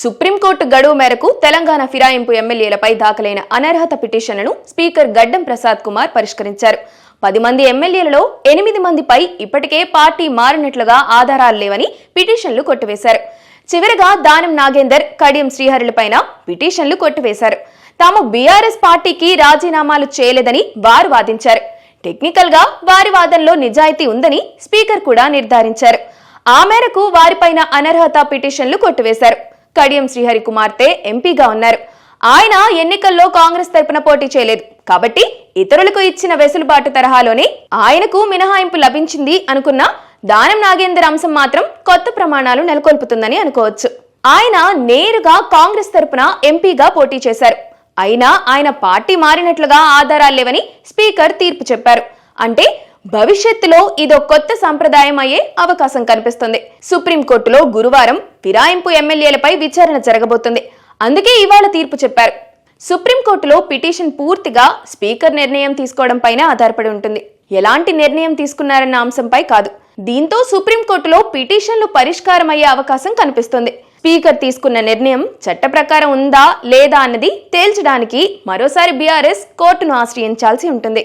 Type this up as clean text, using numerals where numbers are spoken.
Supreme court గడువు మేరకు తెలంగాణ ఫిరాయింపు ఎమ్మెల్యేలపై దాఖలైన అనర్హత పిటిషన్లను స్పీకర్ గడ్డం ప్రసాద్ కుమార్ పరిష్కరించారు. 10 మంది ఎమ్మెల్యేలలో 8 మందిపై ఇప్పటికే పార్టీ మారినట్లుగా ఆధారాలు లేవని పిటిషన్లు కొట్టివేశారు. చివరగా దానం నాగేందర్, కడియం శ్రీహరులపైన పిటిషన్లు కొట్టివేశారు. తాము బీఆర్ఎస్ పార్టీకి రాజీనామాలు చేయలేదని వారు వాదించారు. టెక్నికల్ గా వారి వాదనలో నిజాయితీ ఉందని స్పీకర్ కూడా నిర్ధారించారు. ఆ మేరకు వారిపైన అనర్హత పిటిషన్లు కొట్టివేశారు. కడియం శ్రీహరి కుమార్తె ఎంపీగా ఉన్నారు. ఆయన ఎన్నికల్లో కాంగ్రెస్ తరపున పోటీ చేయలేదు కాబట్టి ఇతరులకు ఇచ్చిన వెసులుబాటు తరహాలోనే ఆయనకు మినహాయింపు లభించింది అనుకున్న దానం నాగేందర్ అంశం మాత్రం కొత్త ప్రమాణాలు నెలకొల్పుతుందని అనుకోవచ్చు. ఆయన నేరుగా కాంగ్రెస్ తరపున ఎంపీగా పోటీ చేశారు. అయినా ఆయన పార్టీ మారినట్లుగా ఆధారాలు లేవని స్పీకర్ తీర్పు చెప్పారు. అంటే భవిష్యత్తులో ఇదో కొత్త సంప్రదాయం అయ్యే అవకాశం కనిపిస్తుంది. సుప్రీంకోర్టులో గురువారం ఫిరాయింపు ఎమ్మెల్యేలపై విచారణ జరగబోతుంది. అందుకే ఇవాళ తీర్పు చెప్పారు. సుప్రీంకోర్టులో పిటిషన్ పూర్తిగా స్పీకర్ నిర్ణయం తీసుకోవడం పైన ఆధారపడి ఉంటుంది, ఎలాంటి నిర్ణయం తీసుకున్నారన్న అంశంపై కాదు. దీంతో సుప్రీంకోర్టులో పిటిషన్లు పరిష్కారం అయ్యే అవకాశం కనిపిస్తుంది. స్పీకర్ తీసుకున్న నిర్ణయం చట్ట ప్రకారం ఉందా లేదా అన్నది తేల్చడానికి మరోసారి బీఆర్ఎస్ కోర్టును ఆశ్రయించాల్సి ఉంటుంది.